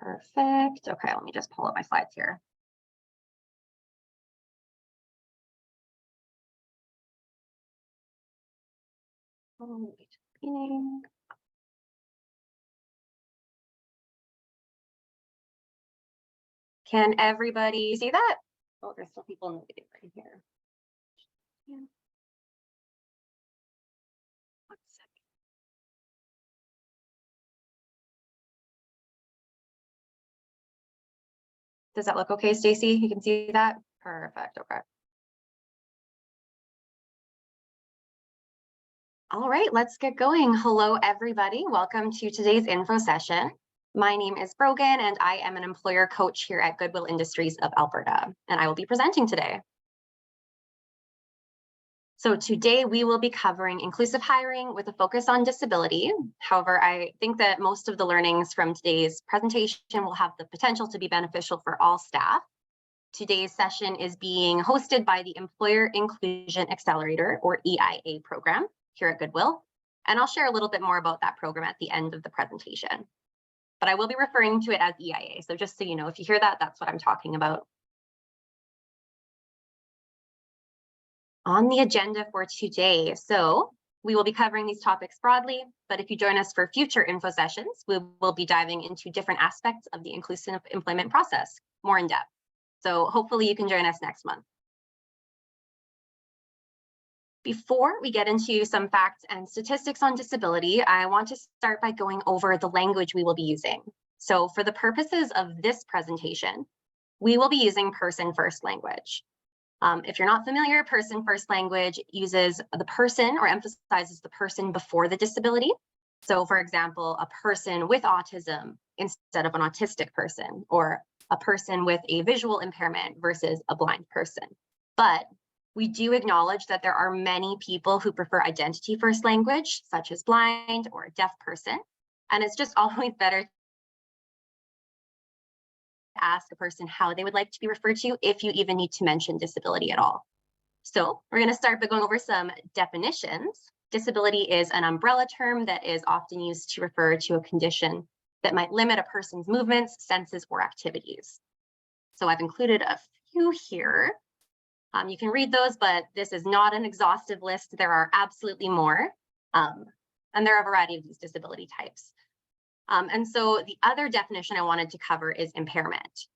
Perfect. Okay, let me just pull up my slides here. Can everybody see that? Oh, there's still people in the video right here. Yeah. 1 second. Does that look okay, Stacy? You can see that? Perfect. Okay. All right, let's get going. Hello, everybody. Welcome to today's info session. My name is Brogan, and I am an employer coach here at Goodwill Industries of Alberta, and I will be presenting today. So today we will be covering inclusive hiring with a focus on disability. However, I think that most of the learnings from today's presentation will have the potential to be beneficial for all staff. Today's session is being hosted by the Employer Inclusion Accelerator, or EIA program, here at Goodwill. And I'll share a little bit more about that program at the end of the presentation. But I will be referring to it as EIA. So just so you know, if you hear that, that's what I'm talking about. On the agenda for today, so we will be covering these topics broadly, but if you join us for future info sessions, we will be diving into different aspects of the inclusive employment process, more in depth. So hopefully you can join us next month. Before we get into some facts and statistics on disability, I want to start by going over the language we will be using. So for the purposes of this presentation, we will be using person-first language. If you're not familiar, person-first language uses the person or emphasizes the person before the disability. So for example, a person with autism instead of an autistic person, or a person with a visual impairment versus a blind person. But we do acknowledge that there are many people who prefer identity-first language, such as blind or a deaf person. And it's just always better to ask a person how they would like to be referred to if you even need to mention disability at all. So we're going to start by going over some definitions. Disability is an umbrella term that is often used to refer to a condition that might limit a person's movements, senses, or activities. So I've included a few here. You can read those, but this is not an exhaustive list. There are absolutely more, and there are a variety of these disability types. And so the other definition I wanted to cover is impairment.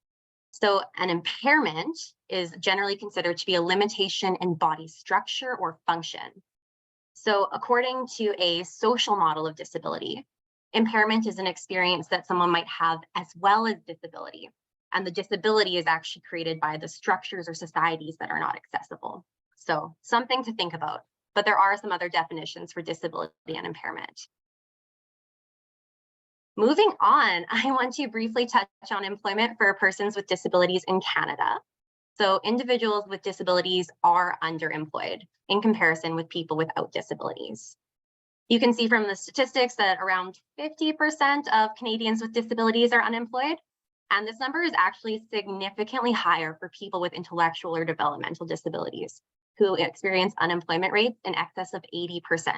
So an impairment is generally considered to be a limitation in body structure or function. So according to a social model of disability, impairment is an experience that someone might have as well as disability. And the disability is actually created by the structures or societies that are not accessible. So something to think about, but there are some other definitions for disability and impairment. Moving on, I want to briefly touch on employment for persons with disabilities in Canada. So individuals with disabilities are underemployed in comparison with people without disabilities. You can see from the statistics that around 50% of Canadians with disabilities are unemployed. And this number is actually significantly higher for people with intellectual or developmental disabilities who experience unemployment rates in excess of 80%.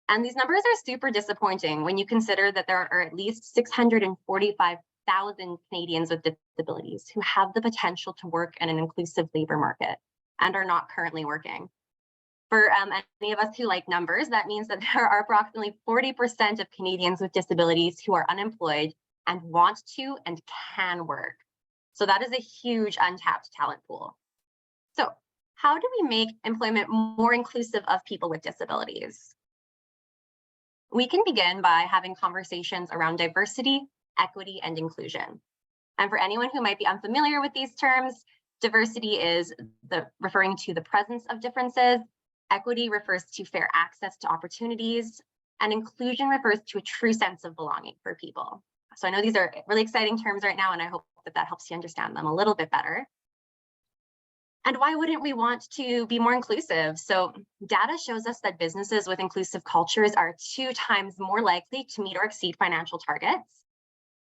And these numbers are super disappointing when you consider that there are at least 645,000 Canadians with disabilities who have the potential to work in an inclusive labor market and are not currently working. For any of us who like numbers, that means that there are approximately 40% of Canadians with disabilities who are unemployed and want to and can work. So that is a huge untapped talent pool. So how do we make employment more inclusive of people with disabilities? We can begin by having conversations around diversity, equity, and inclusion. And for anyone who might be unfamiliar with these terms, diversity is referring to the presence of differences, equity refers to fair access to opportunities, and inclusion refers to a true sense of belonging for people. So I know these are really exciting terms right now, and I hope that that helps you understand them a little bit better. And why wouldn't we want to be more inclusive? So data shows us that businesses with inclusive cultures are 2 times more likely to meet or exceed financial targets.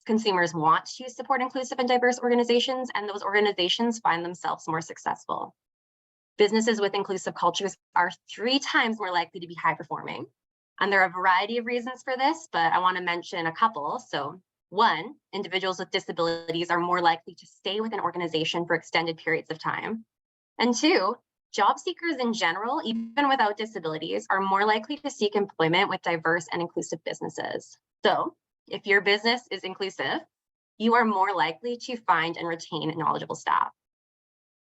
Consumers want to support inclusive and diverse organizations, and those organizations find themselves more successful. Businesses with inclusive cultures are 3 times more likely to be high performing. And there are a variety of reasons for this, but I want to mention a couple. So One, individuals with disabilities are more likely to stay with an organization for extended periods of time. And two, job seekers in general, even without disabilities, are more likely to seek employment with diverse and inclusive businesses. So if your business is inclusive, you are more likely to find and retain knowledgeable staff.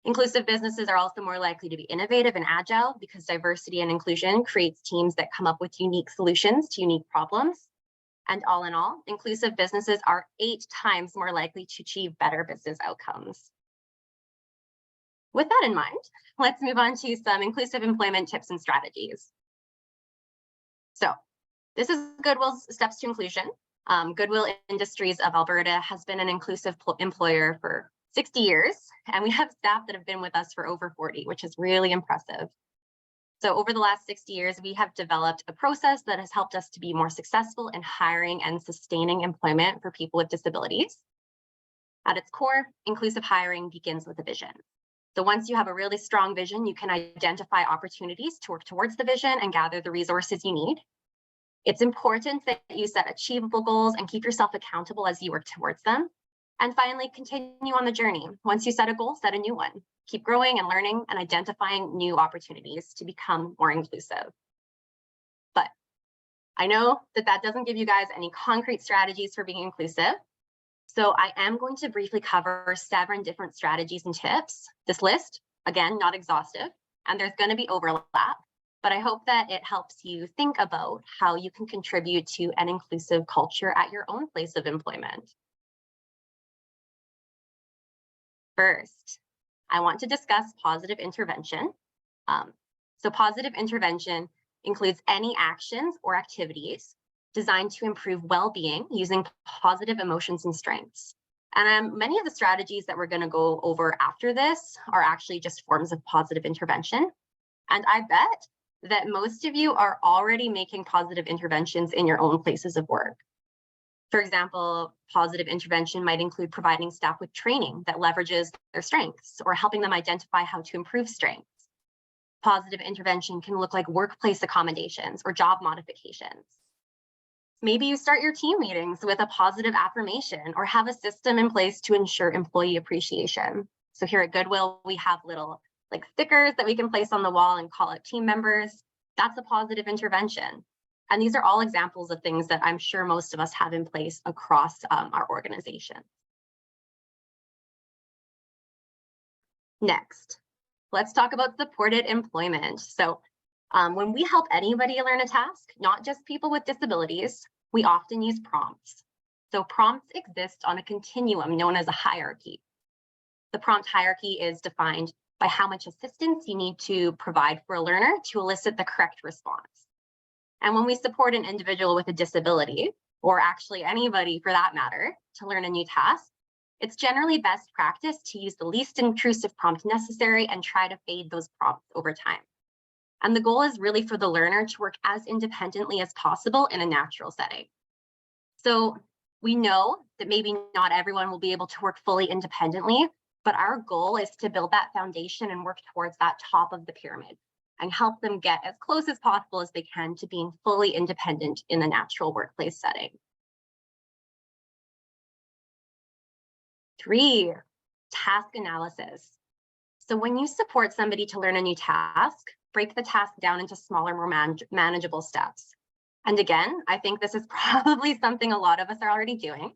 Inclusive businesses are also more likely to be innovative and agile because diversity and inclusion creates teams that come up with unique solutions to unique problems. And all in all, inclusive businesses are 8 times more likely to achieve better business outcomes. With that in mind, let's move on to some inclusive employment tips and strategies. So this is Goodwill's Steps to Inclusion. Goodwill Industries of Alberta has been an inclusive employer for 60 years, and we have staff that have been with us for over 40, which is really impressive. So over the last 60 years, we have developed a process that has helped us to be more successful in hiring and sustaining employment for people with disabilities. At its core, inclusive hiring begins with a vision. So once you have a really strong vision, you can identify opportunities to work towards the vision and gather the resources you need. It's important that you set achievable goals and keep yourself accountable as you work towards them. And finally, continue on the journey. Once you set a goal, set a new one. Keep growing and learning and identifying new opportunities to become more inclusive. But I know that that doesn't give you guys any concrete strategies for being inclusive. So I am going to briefly cover 7 different strategies and tips. This list, again, not exhaustive, and there's going to be overlap, but I hope that it helps you think about how you can contribute to an inclusive culture at your own place of employment. First, I want to discuss positive intervention. So positive intervention includes any actions or activities designed to improve well-being using positive emotions and strengths. And many of the strategies that we're going to go over after this are actually just forms of positive intervention. And I bet that most of you are already making positive interventions in your own places of work. For example, positive intervention might include providing staff with training that leverages their strengths or helping them identify how to improve strengths. Positive intervention can look like workplace accommodations or job modifications. Maybe you start your team meetings with a positive affirmation or have a system in place to ensure employee appreciation. So here at Goodwill, we have little stickers that we can place on the wall and call out team members. That's a positive intervention. And these are all examples of things that I'm sure most of us have in place across our organization. Next, let's talk about supported employment. So when we help anybody learn a task, not just people with disabilities, we often use prompts. So prompts exist on a continuum known as a hierarchy. The prompt hierarchy is defined by how much assistance you need to provide for a learner to elicit the correct response. And when we support an individual with a disability, or actually anybody for that matter, to learn a new task, it's generally best practice to use the least intrusive prompt necessary and try to fade those prompts over time. And the goal is really for the learner to work as independently as possible in a natural setting. So we know that maybe not everyone will be able to work fully independently, but our goal is to build that foundation and work towards that top of the pyramid and help them get as close as possible as they can to being fully independent in the natural workplace setting. 3, task analysis. So when you support somebody to learn a new task, break the task down into smaller, more manageable steps. And again, I think this is probably something a lot of us are already doing.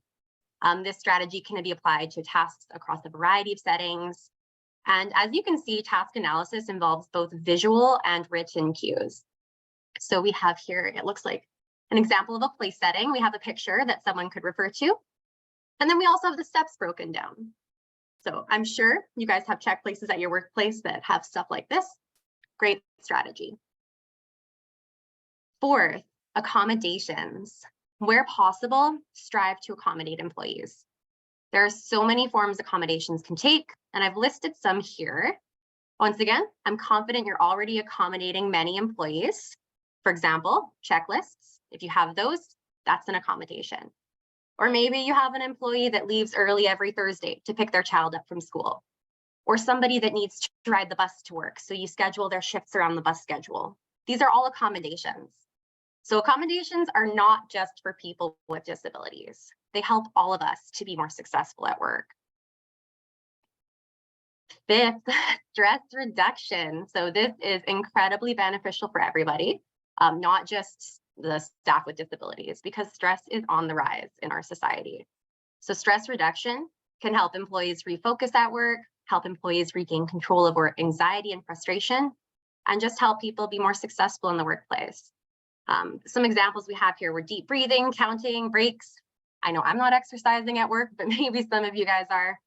This strategy can be applied to tasks across a variety of settings. And as you can see, task analysis involves both visual and written cues. So we have here, it looks like an example of a place setting. We have a picture that someone could refer to. And then we also have the steps broken down. So I'm sure you guys have check places at your workplace that have stuff like this. Great strategy. 4th, accommodations. Where possible, strive to accommodate employees. There are so many forms accommodations can take, and I've listed some here. Once again, I'm confident you're already accommodating many employees. For example, checklists. If you have those, that's an accommodation. Or maybe you have an employee that leaves early every Thursday to pick their child up from school. Or somebody that needs to ride the bus to work, so you schedule their shifts around the bus schedule. These are all accommodations. So accommodations are not just for people with disabilities. They help all of us to be more successful at work. Fifth, stress reduction. So this is incredibly beneficial for everybody, not just the staff with disabilities, because stress is on the rise in our society. So stress reduction can help employees refocus at work, help employees regain control over anxiety and frustration, and just help people be more successful in the workplace. Some examples we have here were deep breathing, counting, breaks. I know I'm not exercising at work, but maybe some of you guys are.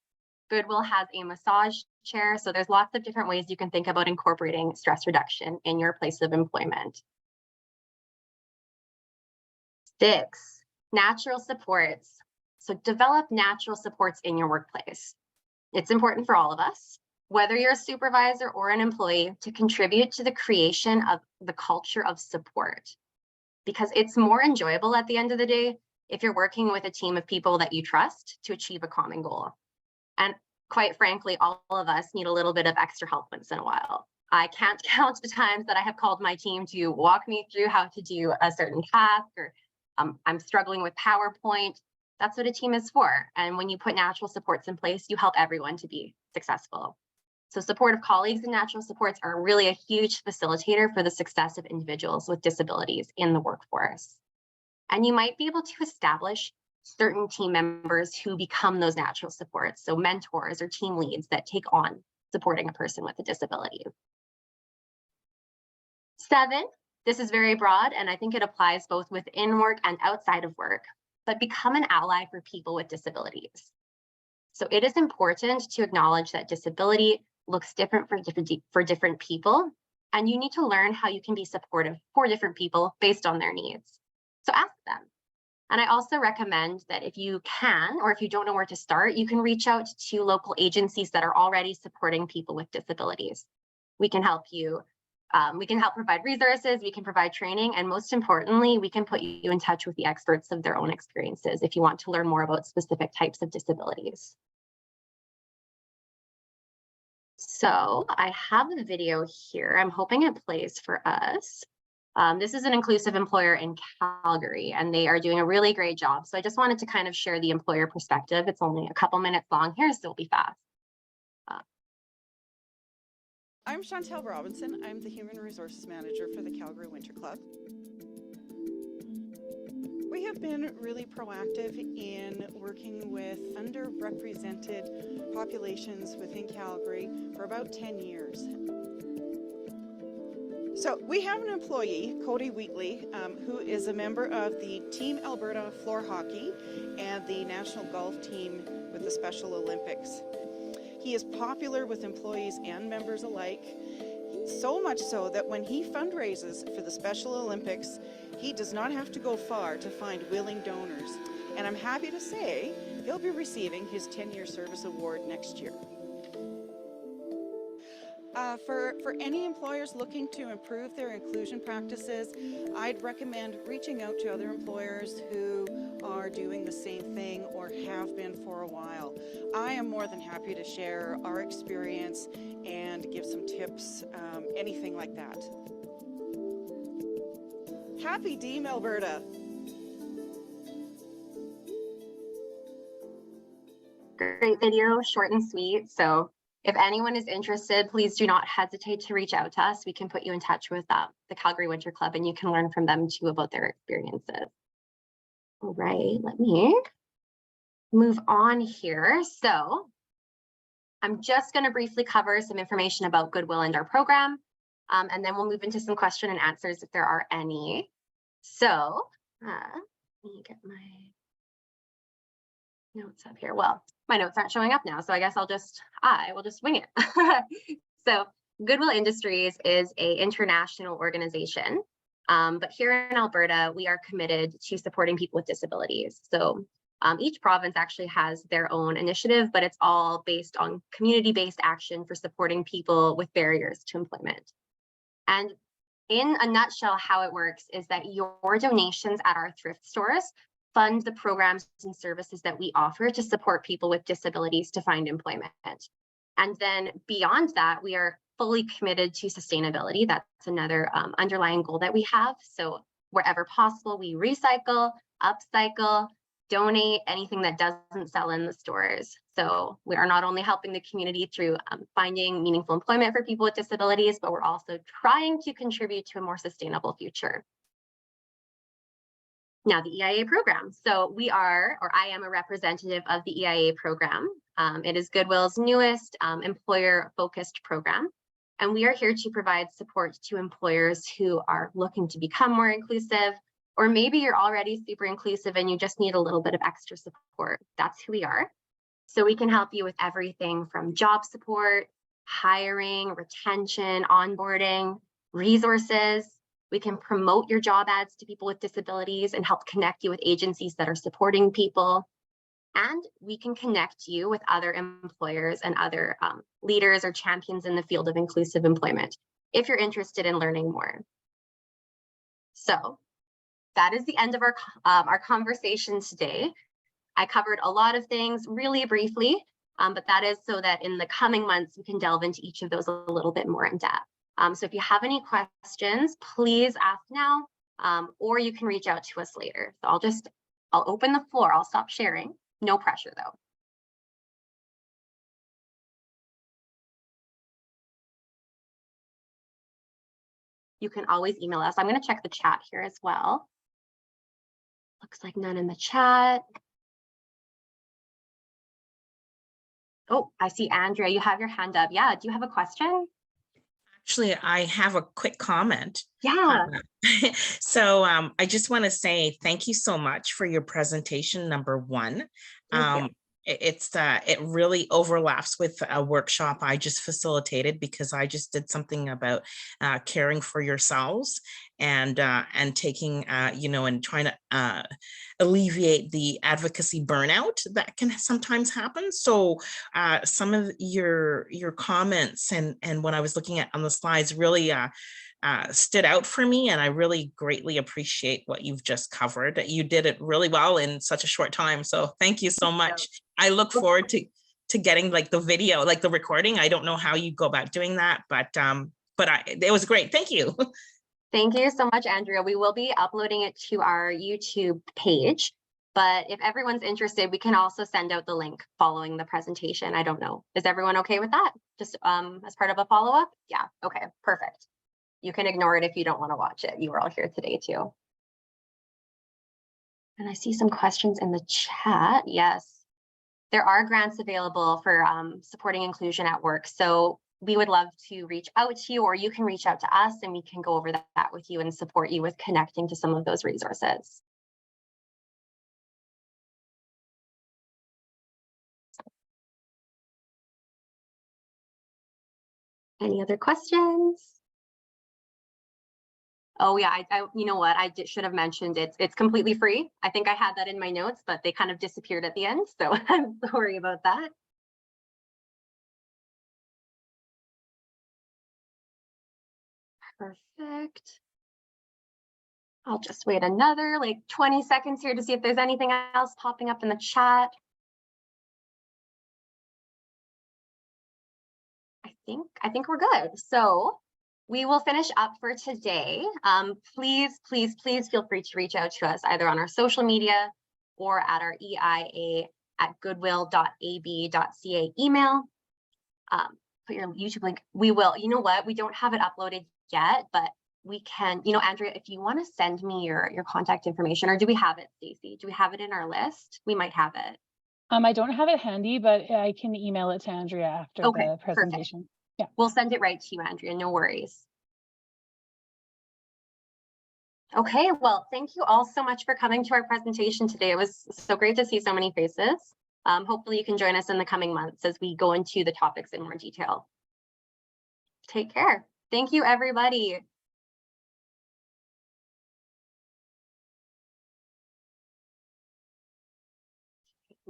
Goodwill has a massage chair, so there's lots of different ways you can think about incorporating stress reduction in your place of employment. 6, natural supports. So develop natural supports in your workplace. It's important for all of us, whether you're a supervisor or an employee, to contribute to the creation of the culture of support, because it's more enjoyable at the end of the day if you're working with a team of people that you trust to achieve a common goal. And quite frankly, all of us need a little bit of extra help once in a while. I can't count the times that I have called my team to walk me through how to do a certain task, or I'm struggling with PowerPoint. That's what a team is for. And when you put natural supports in place, you help everyone to be successful. So supportive colleagues and natural supports are really a huge facilitator for the success of individuals with disabilities in the workforce. And you might be able to establish certain team members who become those natural supports. So mentors or team leads that take on supporting a person with a disability. 7, this is very broad, and I think it applies both within work and outside of work, but become an ally for people with disabilities. So it is important to acknowledge that disability looks different for different people, and you need to learn how you can be supportive for different people based on their needs. So ask them. And I also recommend that if you can, or if you don't know where to start, you can reach out to local agencies that are already supporting people with disabilities. We can help you. We can help provide resources, we can provide training, and most importantly, we can put you in touch with the experts of their own experiences if you want to learn more about specific types of disabilities. So I have the video here. I'm hoping it plays for us. This is an inclusive employer in Calgary, and they are doing a really great job. So I just wanted to kind of share the employer perspective. It's only a couple minutes long here, so it'll be fast. I'm Chantel Robinson. I'm the Human Resources Manager for the Calgary Winter Club. We have been really proactive in working with underrepresented populations within Calgary for about 10 years. So we have an employee, Cody Wheatley, who is a member of the Team Alberta Floor Hockey and the National Golf Team with the Special Olympics. He is popular with employees and members alike, so much so that when he fundraises for the Special Olympics, he does not have to go far to find willing donors. And I'm happy to say he'll be receiving his 10-year service award next year. For any employers looking to improve their inclusion practices, I'd recommend reaching out to other employers who are doing the same thing or have been for a while. I am more than happy to share our experience and give some tips, anything like that. Happy Deem Alberta! Great video, short and sweet. So if anyone is interested, please do not hesitate to reach out to us. We can put you in touch with the Calgary Winter Club, and you can learn from them too about their experiences. All right, let me move on here. So I'm just going to briefly cover some information about Goodwill and our program, and then we'll move into some question and answers if there are any. So let me get my notes up here. Well, my notes aren't showing up now, so I guess I will just wing it. So Goodwill Industries is an international organization, but here in Alberta, we are committed to supporting people with disabilities. So each province actually has their own initiative, but it's all based on community-based action for supporting people with barriers to employment. And in a nutshell, how it works is that your donations at our thrift stores fund the programs and services that we offer to support people with disabilities to find employment. And then beyond that, we are fully committed to sustainability. That's another underlying goal that we have. So Wherever possible, we recycle, upcycle, donate anything that doesn't sell in the stores. So we are not only helping the community through finding meaningful employment for people with disabilities, but we're also trying to contribute to a more sustainable future. Now, the EIA program. So we are, or I am a representative of the EIA program. It is Goodwill's newest employer-focused program. And we are here to provide support to employers who are looking to become more inclusive, or maybe you're already super inclusive and you just need a little bit of extra support. That's who we are. So we can help you with everything from job support, hiring, retention, onboarding, resources. We can promote your job ads to people with disabilities and help connect you with agencies that are supporting people. And we can connect you with other employers and other leaders or champions in the field of inclusive employment if you're interested in learning more. So that is the end of our conversation today. I covered a lot of things really briefly, but that is so that in the coming months, we can delve into each of those a little bit more in depth. So if you have any questions, please ask now, or you can reach out to us later. So I'll open the floor. I'll stop sharing. No pressure though. You can always email us. I'm going to check the chat here as well. Looks like none in the chat. Oh, I see Andrea, you have your hand up. Yeah, do you have a question? Actually, I have a quick comment. Yeah. So I just want to say thank you so much for your presentation, number one. It really overlaps with a workshop I just facilitated because I just did something about caring for yourselves and taking, and trying to alleviate the advocacy burnout that can sometimes happen. So some of your comments and what I was looking at on the slides really stood out for me, and I really greatly appreciate what you've just covered. You did it really well in such a short time, so thank you so much. I look forward to getting like the video, like the recording. I don't know how you go about doing that, but it was great. Thank you. Thank you so much, Andrea. We will be uploading it to our YouTube page, but if everyone's interested, we can also send out the link following the presentation. I don't know. Is everyone okay with that? Just as part of a follow-up? Yeah, okay, perfect. You can ignore it if you don't want to watch it. You were all here today too. And I see some questions in the chat. Yes, there are grants available for supporting inclusion at work. So we would love to reach out to you, or you can reach out to us and we can go over that with you and support you with connecting to some of those resources. Any other questions? Oh yeah, you know what? I should have mentioned it's completely free. I think I had that in my notes, but they kind of disappeared at the end. So I'm sorry about that. Perfect. I'll just wait another like 20 seconds here to see if there's anything else popping up in the chat. I think we're good. So we will finish up for today. Please feel free to reach out to us either on our social media or at our EIA@goodwill.ab.ca email. Put your YouTube link. We will, you know what? We don't have it uploaded yet, but we can, Andrea, if you want to send me your contact information, or do we have it, Stacey? Do we have it in our list? We might have it. I don't have it handy, but I can email it to Andrea after the presentation. Perfect. Yeah, we'll send it right to you, Andrea. No worries. Okay, well, thank you all so much for coming to our presentation today. It was so great to see so many faces. Hopefully you can join us in the coming months as we go into the topics in more detail. Take care. Thank you, everybody.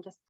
Just